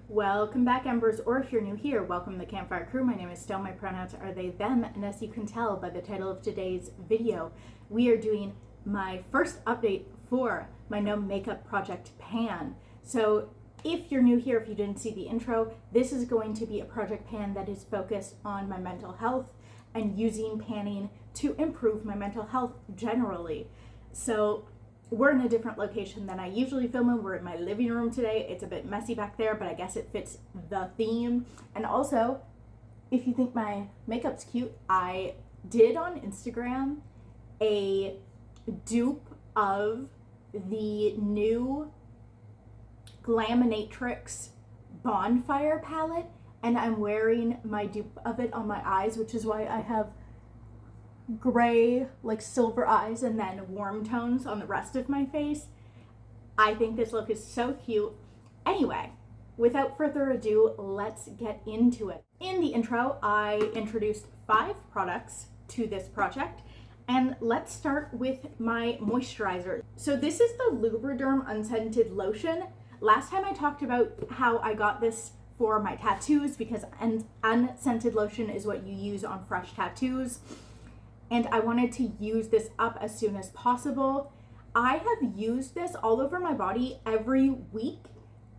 Welcome back, Embers, or if you're new here, welcome to the Campfire Crew. My name is Stone. My pronouns are they, them, and as you can tell by the title of today's video, we are doing my first update for my no makeup project pan. So if you're new here, if you didn't see the intro, this is going to be a project pan that is focused on my mental health and using panning to improve my mental health generally. So we're in a different location than I usually film in. We're in my living room today. It's a bit messy back there, but I guess it fits the theme. And also, if you think my makeup's cute, I did on Instagram a dupe of the new Glaminatrix Bonfire palette, and I'm wearing my dupe of it on my eyes, which is why I have gray, like silver eyes, and then warm tones on the rest of my face. I think this look is so cute. Anyway, without further ado, let's get into it. In the intro, I introduced 5 products to this project, and let's start with my moisturizer. So this is the Lubriderm Unscented Lotion. Last time I talked about how I got this for my tattoos because unscented lotion is what you use on fresh tattoos, and I wanted to use this up as soon as possible. I have used this all over my body every week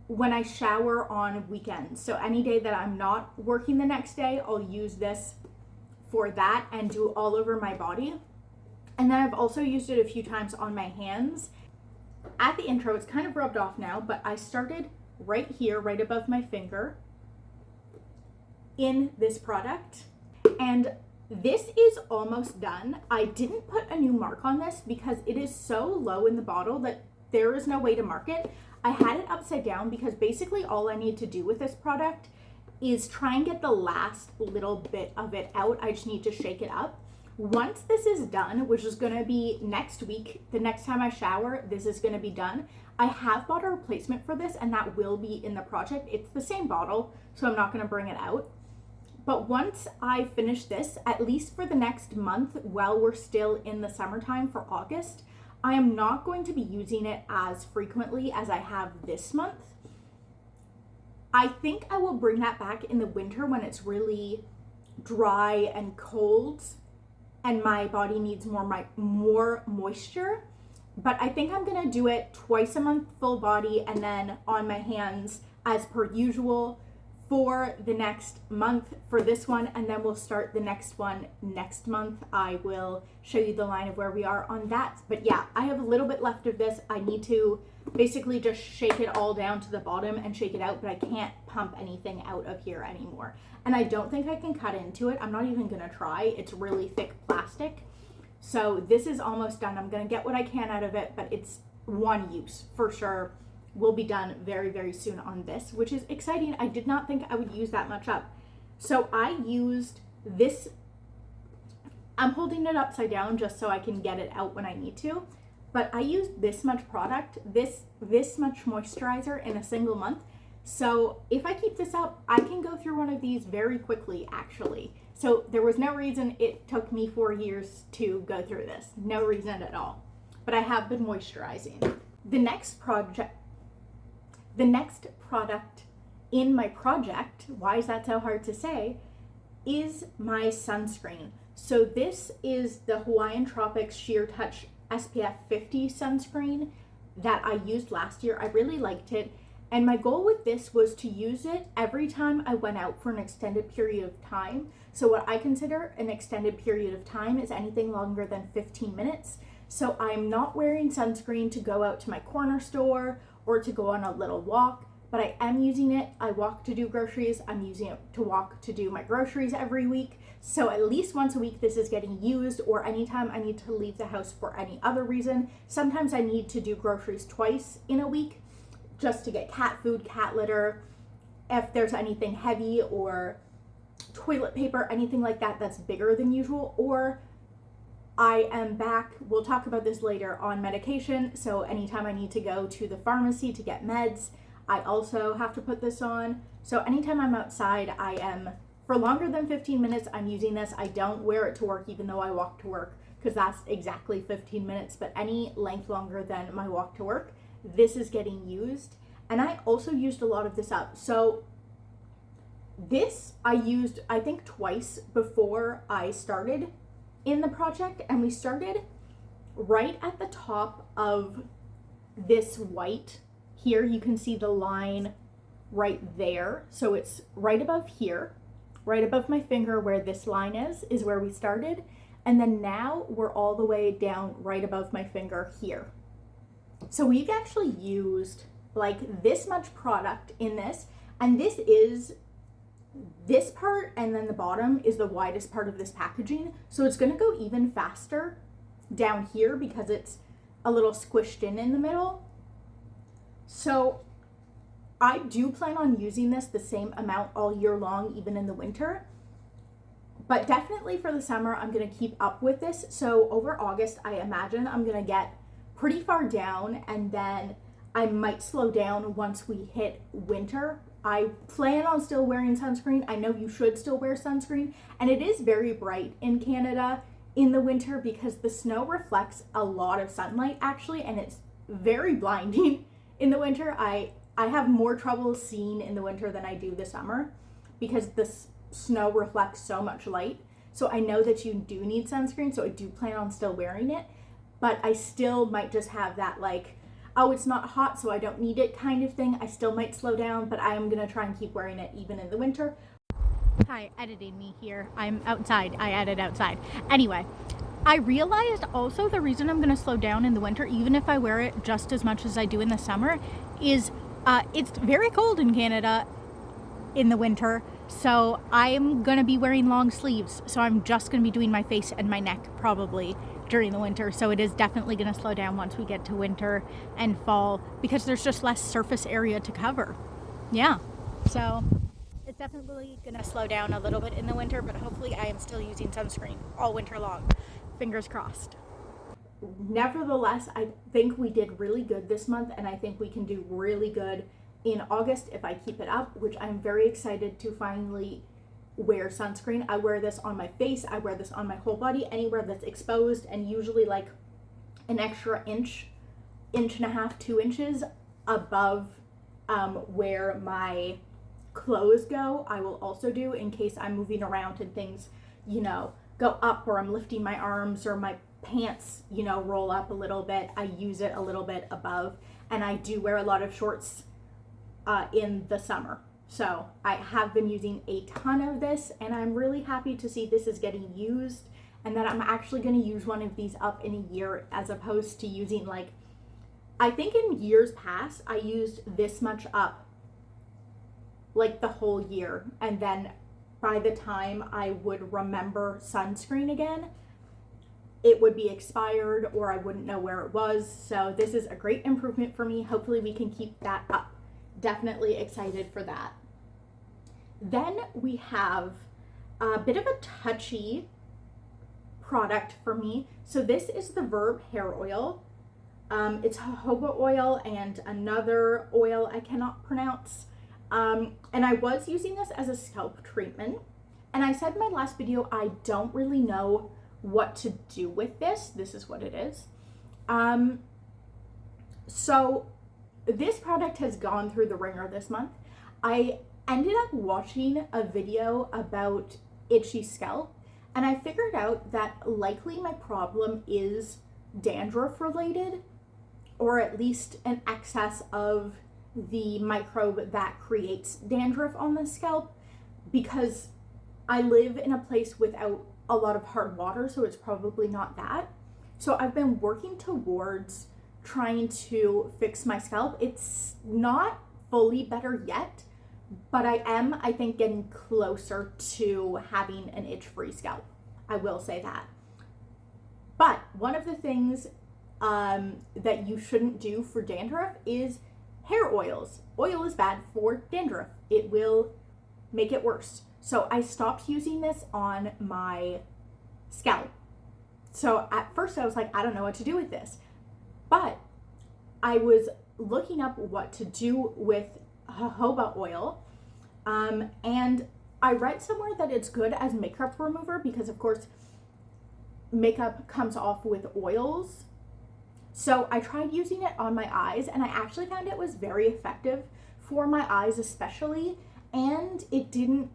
when I shower on weekends. So any day that I'm not working the next day, I'll use this for that and do all over my body. And then I've also used it a few times on my hands. At the intro, it's kind of rubbed off now, but I started right here, right above my finger in this product. And this is almost done. I didn't put a new mark on this because it is so low in the bottle that there is no way to mark it. I had it upside down because basically all I need to do with this product is try and get the last little bit of it out. I just need to shake it up. Once this is done, which is gonna be next week, the next time I shower, this is gonna be done. I have bought a replacement for this and that will be in the project. It's the same bottle, so I'm not gonna bring it out. But once I finish this, at least for the next month, while we're still in the summertime for August, I am not going to be using it as frequently as I have this month. I think I will bring that back in the winter when it's really dry and cold and my body needs more moisture. But I think I'm gonna do it twice a month full body and then on my hands as per usual for the next month for this one, and then we'll start the next one next month. I will show you the line of where we are on that. But yeah, I have a little bit left of this. I need to basically just shake it all down to the bottom and shake it out, but I can't pump anything out of here anymore. And I don't think I can cut into it. I'm not even gonna try. It's really thick plastic. So this is almost done. I'm gonna get what I can out of it, but it's one use for sure. Will be done very, very soon on this, which is exciting. I did not think I would use that much up. So I used this. I'm holding it upside down just so I can get it out when I need to. But I used this much product, this much moisturizer in a single month. So if I keep this up, I can go through one of these very quickly, actually. So there was no reason it took me 4 years to go through this. No reason at all. But I have been moisturizing. The next product in my project, why is that so hard to say, is my sunscreen. So this is the Hawaiian Tropics Sheer Touch SPF 50 sunscreen that I used last year. I really liked it. And my goal with this was to use it every time I went out for an extended period of time. So what I consider an extended period of time is anything longer than 15 minutes. So I'm not wearing sunscreen to go out to my corner store or to go on a little walk, but I am using it. I walk to do groceries. I'm using it to walk to do my groceries every week. So at least once a week this is getting used, or anytime I need to leave the house for any other reason. Sometimes I need to do groceries twice in a week just to get cat food, cat litter, if there's anything heavy or toilet paper, anything like that that's bigger than usual, or I am back, we'll talk about this later, on medication. So anytime I need to go to the pharmacy to get meds, I also have to put this on. So anytime I'm outside, I am, for longer than 15 minutes, I'm using this. I don't wear it to work even though I walk to work because that's exactly 15 minutes, but any length longer than my walk to work, this is getting used. And I also used a lot of this up. So this I used, I think, twice before I started in the project. And we started right at the top of this white here. You can see the line right there. So it's right above here, right above my finger where this line is where we started. And then now we're all the way down right above my finger here. So we've actually used like this much product in this, and this is this part, and then the bottom is the widest part of this packaging. So it's gonna go even faster down here because it's a little squished in the middle. So I do plan on using this the same amount all year long, even in the winter. But definitely for the summer, I'm gonna keep up with this. So over August, I imagine I'm gonna get pretty far down, and then I might slow down once we hit winter. I plan on still wearing sunscreen. I know you should still wear sunscreen, and it is very bright in Canada in the winter because the snow reflects a lot of sunlight actually, and it's very blinding in the winter. I have more trouble seeing in the winter than I do the summer because the snow reflects so much light. So I know that you do need sunscreen, so I do plan on still wearing it, but I still might just have that like, oh, it's not hot, so I don't need it kind of thing. I still might slow down, but I am gonna try and keep wearing it even in the winter. Hi, editing me here. I'm outside. I edit outside. Anyway, I realized also the reason I'm gonna slow down in the winter, even if I wear it just as much as I do in the summer, is it's very cold in Canada in the winter. So I'm gonna be wearing long sleeves. So I'm just gonna be doing my face and my neck probably during the winter. So it is definitely gonna slow down once we get to winter and fall because there's just less surface area to cover. Yeah, so it's definitely gonna slow down a little bit in the winter, but hopefully I am still using sunscreen all winter long. Fingers crossed. Nevertheless, I think we did really good this month, and I think we can do really good in August if I keep it up, which I'm very excited to finally wear sunscreen. I wear this on my face, I wear this on my whole body, anywhere that's exposed, and usually like an extra inch and a half, 2 inches above where my clothes go, I will also do in case I'm moving around and things, you know, go up, or I'm lifting my arms, or my pants, you know, roll up a little bit. I use it a little bit above, and I do wear a lot of shorts in the summer. So I have been using a ton of this, and I'm really happy to see this is getting used, and that I'm actually going to use one of these up in a year, as opposed to using like, I think in years past, I used this much up like the whole year, and then by the time I would remember sunscreen again, it would be expired or I wouldn't know where it was. So this is a great improvement for me. Hopefully we can keep that up. Definitely excited for that. Then we have a bit of a touchy product for me. So this is the Verb hair oil. It's jojoba oil and another oil I cannot pronounce. And I was using this as a scalp treatment. And I said in my last video, I don't really know what to do with this. This is what it is. So this product has gone through the ringer this month. I ended up watching a video about itchy scalp, and I figured out that likely my problem is dandruff related, or at least an excess of the microbe that creates dandruff on the scalp, because I live in a place without a lot of hard water, so it's probably not that. So I've been working towards trying to fix my scalp. It's not fully better yet, but I am, I think, getting closer to having an itch-free scalp. I will say that. But one of the things that you shouldn't do for dandruff is hair oils. Oil is bad for dandruff. It will make it worse. So I stopped using this on my scalp. So at first I was like, I don't know what to do with this. But I was looking up what to do with jojoba oil. And I read somewhere that it's good as makeup remover because, of course, makeup comes off with oils. So I tried using it on my eyes, and I actually found it was very effective for my eyes especially, and it didn't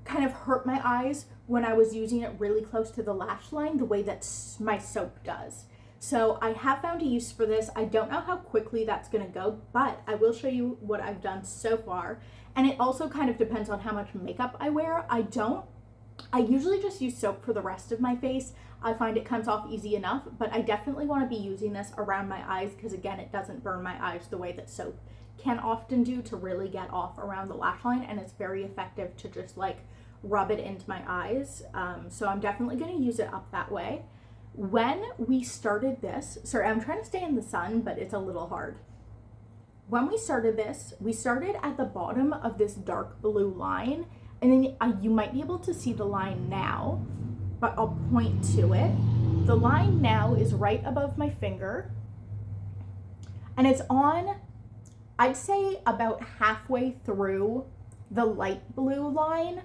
kind of hurt my eyes when I was using it really close to the lash line the way that my soap does. So I have found a use for this. I don't know how quickly that's going to go, but I will show you what I've done so far. And it also kind of depends on how much makeup I wear. I usually just use soap for the rest of my face. I find it comes off easy enough, but I definitely want to be using this around my eyes because, again, it doesn't burn my eyes the way that soap can often do to really get off around the lash line, and it's very effective to just like rub it into my eyes. So I'm definitely going to use it up that way. When we started this, sorry, I'm trying to stay in the sun, but it's a little hard. When we started this, we started at the bottom of this dark blue line, and then you might be able to see the line now, but I'll point to it. The line now is right above my finger, and it's on, I'd say, about halfway through the light blue line.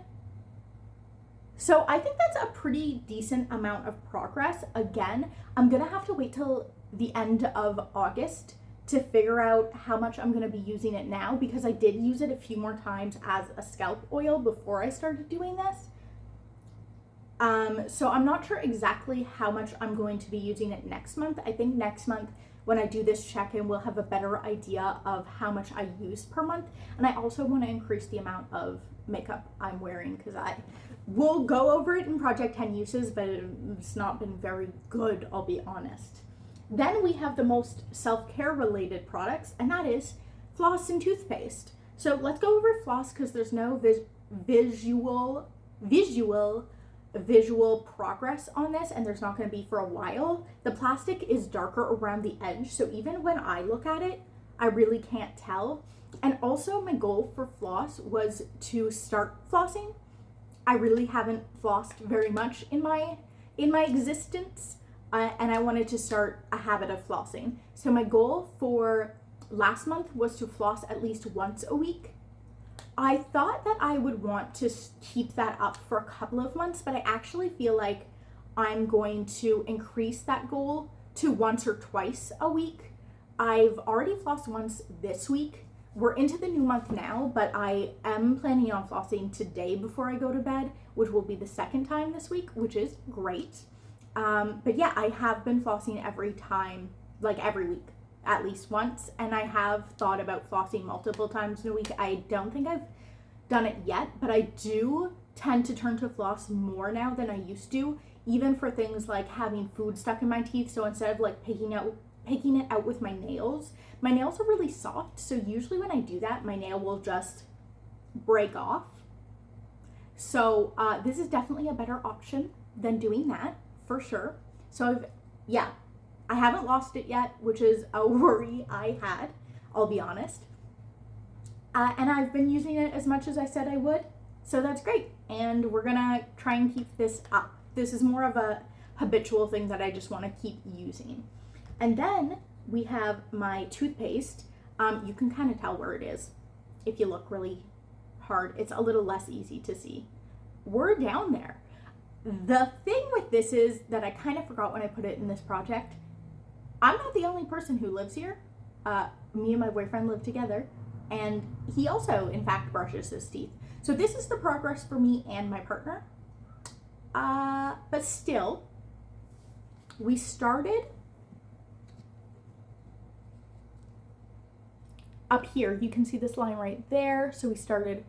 So I think that's a pretty decent amount of progress. Again, I'm gonna have to wait till the end of August to figure out how much I'm gonna be using it now, because I did use it a few more times as a scalp oil before I started doing this. So I'm not sure exactly how much I'm going to be using it next month. I think next month when I do this check-in, we'll have a better idea of how much I use per month. And I also want to increase the amount of makeup I'm wearing, because I will go over it in Project 10 uses, but it's not been very good, I'll be honest. Then we have the most self-care related products, and that is floss and toothpaste. So let's go over floss because there's no visual progress on this, and there's not going to be for a while. The plastic is darker around the edge, so even when I look at it, I really can't tell. And also my goal for floss was to start flossing. I really haven't flossed very much in my existence, and I wanted to start a habit of flossing. So my goal for last month was to floss at least once a week. I thought that I would want to keep that up for a couple of months, but I actually feel like I'm going to increase that goal to once or twice a week. I've already flossed once this week. We're into the new month now, but I am planning on flossing today before I go to bed, which will be the second time this week, which is great. But yeah, I have been flossing every time, like every week, at least once, and I have thought about flossing multiple times in a week. I don't think I've done it yet, but I do tend to turn to floss more now than I used to, even for things like having food stuck in my teeth. So instead of like picking it out with my nails are really soft, so usually when I do that, my nail will just break off. So this is definitely a better option than doing that, for sure. So I haven't lost it yet, which is a worry I had, I'll be honest. And I've been using it as much as I said I would, so that's great. And we're gonna try and keep this up. This is more of a habitual thing that I just wanna keep using. And then we have my toothpaste. You can kind of tell where it is if you look really hard. It's a little less easy to see. We're down there. The thing with this is that I kind of forgot when I put it in this project. I'm not the only person who lives here. Me and my boyfriend live together, and he also, in fact, brushes his teeth. So this is the progress for me and my partner. But still, we started up here. You can see this line right there. So we started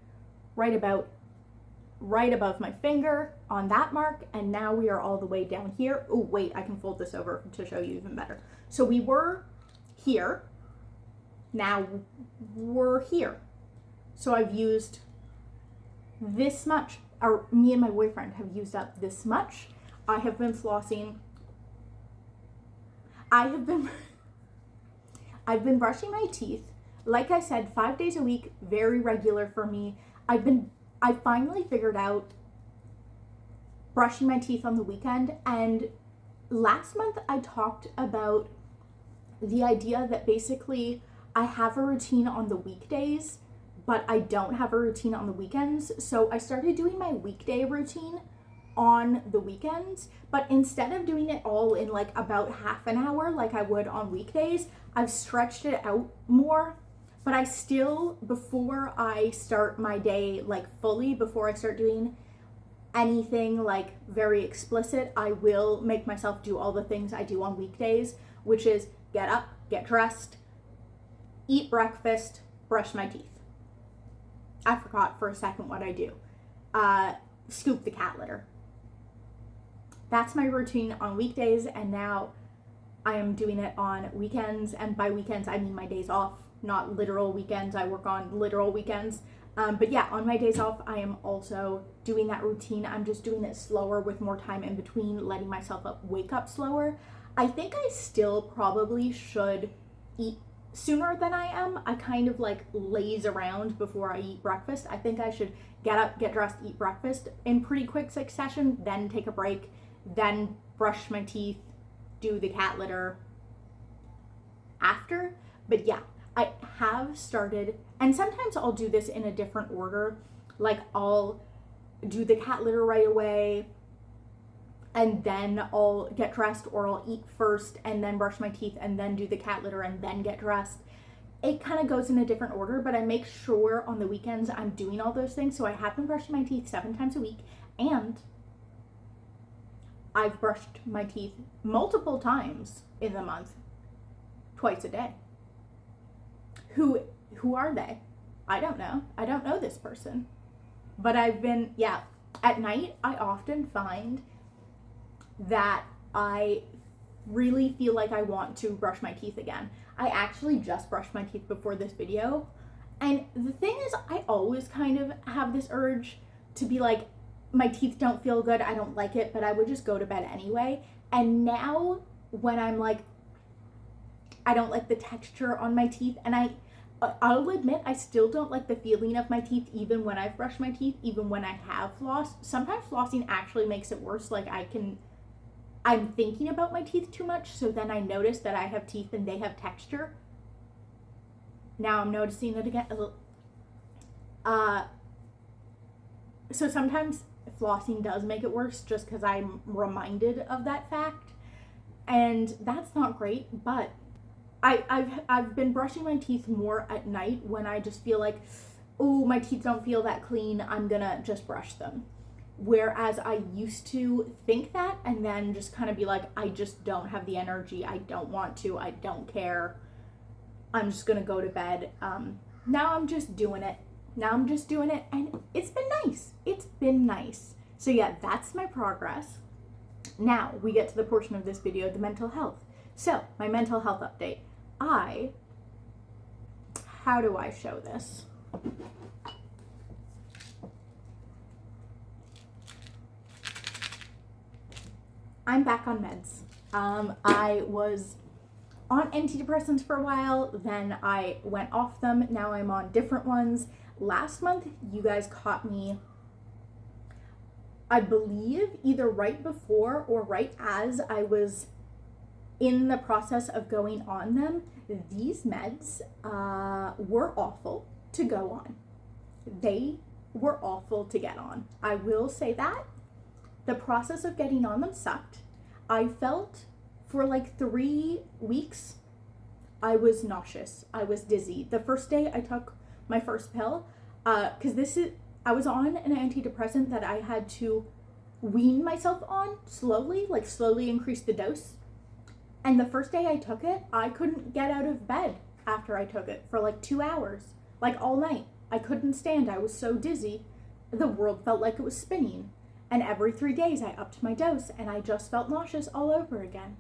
right above my finger on that mark, and now we are all the way down here. Oh wait, I can fold this over to show you even better. So we were here, now we're here. So I've used this much, or me and my boyfriend have used up this much. I have been flossing. I've been brushing my teeth, like I said, 5 days a week, very regular for me. I finally figured out brushing my teeth on the weekend, and last month I talked about the idea that basically I have a routine on the weekdays, but I don't have a routine on the weekends. So I started doing my weekday routine on the weekends, but instead of doing it all in like about half an hour like I would on weekdays, I've stretched it out more. But I still, before I start my day like fully, before I start doing anything like very explicit, I will make myself do all the things I do on weekdays, which is get up, get dressed, eat breakfast, brush my teeth. I forgot for a second what I do. Scoop the cat litter. That's my routine on weekdays, and now I am doing it on weekends, and by weekends I mean my days off, not literal weekends. I work on literal weekends. But yeah, on my days off, I am also doing that routine. I'm just doing it slower with more time in between, letting myself wake up slower. I think I still probably should eat sooner than I am. I kind of like laze around before I eat breakfast. I think I should get up, get dressed, eat breakfast in pretty quick succession, then take a break, then brush my teeth, do the cat litter after. But yeah, I have started, and sometimes I'll do this in a different order. Like I'll do the cat litter right away, and then I'll get dressed, or I'll eat first and then brush my teeth and then do the cat litter and then get dressed. It kind of goes in a different order, but I make sure on the weekends I'm doing all those things. So I have been brushing my teeth 7 times a week, and I've brushed my teeth multiple times in the month, twice a day. Who are they? I don't know. I don't know this person. But I've been, yeah, at night I often find that I really feel like I want to brush my teeth again. I actually just brushed my teeth before this video. And the thing is, I always kind of have this urge to be like, my teeth don't feel good, I don't like it, but I would just go to bed anyway. And now when I'm like, I don't like the texture on my teeth, and I'll admit I still don't like the feeling of my teeth even when I've brushed my teeth, even when I have flossed. Sometimes flossing actually makes it worse. Like I'm thinking about my teeth too much, so then I notice that I have teeth and they have texture. Now I'm noticing it again. So sometimes flossing does make it worse just because I'm reminded of that fact, and that's not great. But I've been brushing my teeth more at night when I just feel like, oh, my teeth don't feel that clean, I'm gonna just brush them. Whereas I used to think that and then just kind of be like, I just don't have the energy, I don't want to, I don't care, I'm just gonna go to bed. Now I'm just doing it. And it's been nice. So yeah, that's my progress. Now we get to the portion of this video, the mental health. So my mental health update. How do I show this? I'm back on meds. I was on antidepressants for a while, then I went off them. Now I'm on different ones. Last month, you guys caught me, I believe, either right before or right as I was in the process of going on them. These meds were awful to go on. They were awful to get on. I will say that. The process of getting on them sucked. I felt for like 3 weeks, I was nauseous. I was dizzy. The first day I took my first pill, because I was on an antidepressant that I had to wean myself on slowly increase the dose. And the first day I took it, I couldn't get out of bed after I took it for like 2 hours, like all night. I couldn't stand. I was so dizzy. The world felt like it was spinning. And every 3 days I upped my dose and I just felt nauseous all over again.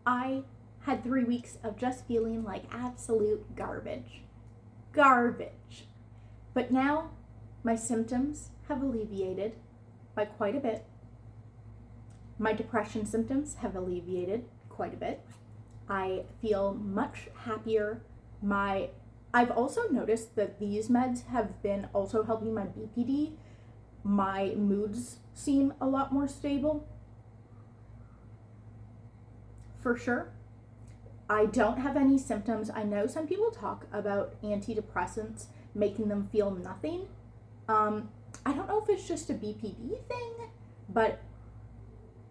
I had 3 weeks of just feeling like absolute garbage. But now my symptoms have alleviated by quite a bit. My depression symptoms have alleviated quite a bit. I feel much happier. I've also noticed that these meds have been also helping my BPD. My moods seem a lot more stable. For sure. I don't have any symptoms. I know some people talk about antidepressants making them feel nothing. I don't know if it's just a BPD thing, but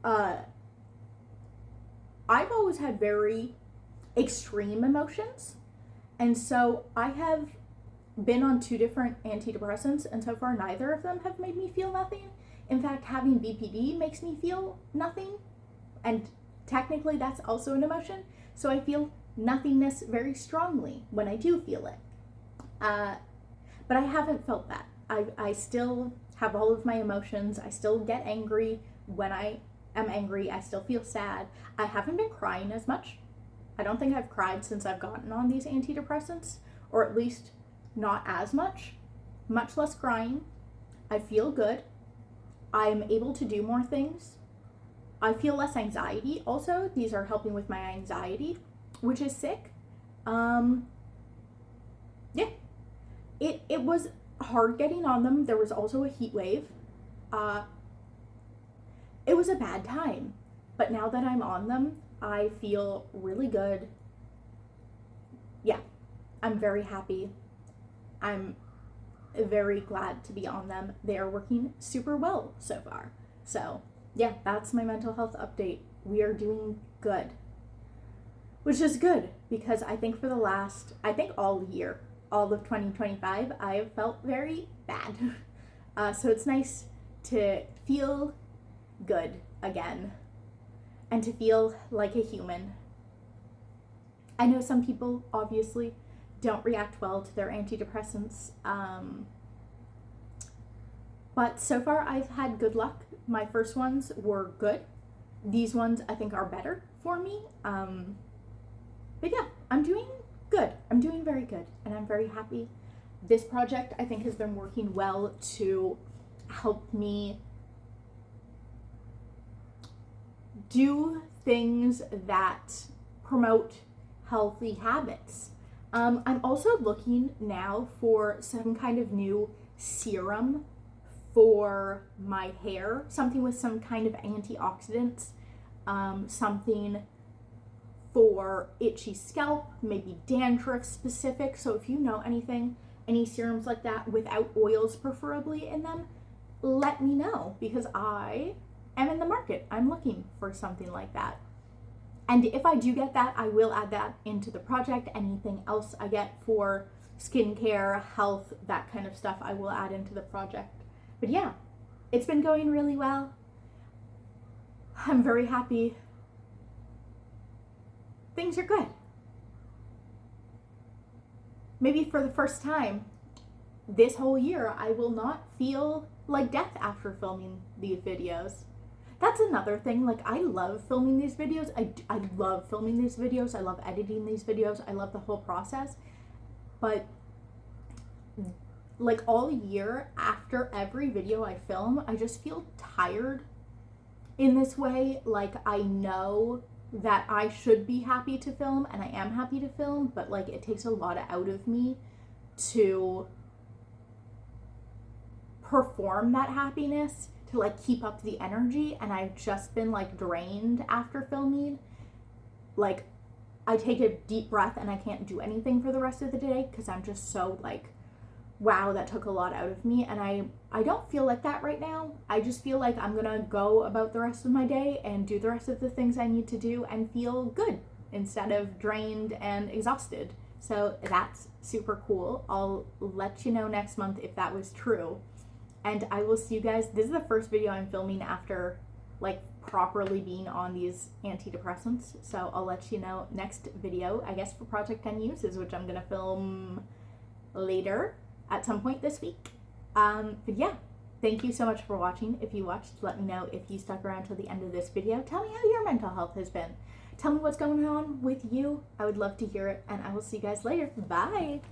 I've always had very extreme emotions, and so I have been on 2 different antidepressants, and so far neither of them have made me feel nothing. In fact, having BPD makes me feel nothing, and technically that's also an emotion, so I feel nothingness very strongly when I do feel it. But I haven't felt that. I still have all of my emotions. I still get angry when I am angry. I still feel sad. I haven't been crying as much. I don't think I've cried since I've gotten on these antidepressants, or at least not as much less crying. I feel good. I'm able to do more things. I feel less anxiety also. These are helping with my anxiety, which is sick. Yeah. It was hard getting on them. There was also a heat wave. It was a bad time. But now that I'm on them, I feel really good. Yeah. I'm very happy. I'm very glad to be on them. They are working super well so far. So, yeah, that's my mental health update. We are doing good. Which is good, because I think for the last, all year, all of 2025, I have felt very bad. So it's nice to feel good again and to feel like a human. I know some people obviously don't react well to their antidepressants, but so far I've had good luck. My first ones were good. These ones I think are better for me. But yeah, I'm doing good. I'm doing very good, and I'm very happy. This project I think has been working well to help me do things that promote healthy habits. I'm also looking now for some kind of new serum for my hair, something with some kind of antioxidants, something for itchy scalp, maybe dandruff specific. So if you know anything, any serums like that without oils preferably in them, let me know, because I am in the market. I'm looking for something like that. And if I do get that, I will add that into the project. Anything else I get for skincare, health, that kind of stuff, I will add into the project. But yeah, it's been going really well. I'm very happy. Things are good. Maybe for the first time this whole year, I will not feel like death after filming these videos. That's another thing. Like, I love filming these videos. I love filming these videos. I love editing these videos. I love the whole process. But like all year, after every video I film, I just feel tired in this way. Like, I know that I should be happy to film, and I am happy to film, but like it takes a lot out of me to perform that happiness, to like keep up the energy, and I've just been like drained after filming. Like, I take a deep breath and I can't do anything for the rest of the day because I'm just so like, wow, that took a lot out of me. And I don't feel like that right now. I just feel like I'm gonna go about the rest of my day and do the rest of the things I need to do and feel good instead of drained and exhausted. So that's super cool. I'll let you know next month if that was true. And I will see you guys. This is the first video I'm filming after like properly being on these antidepressants. So I'll let you know next video, I guess, for Project Unuses, which I'm gonna film later at some point this week. But yeah, thank you so much for watching. If you watched, let me know if you stuck around till the end of this video. Tell me how your mental health has been. Tell me what's going on with you. I would love to hear it, and I will see you guys later. Bye.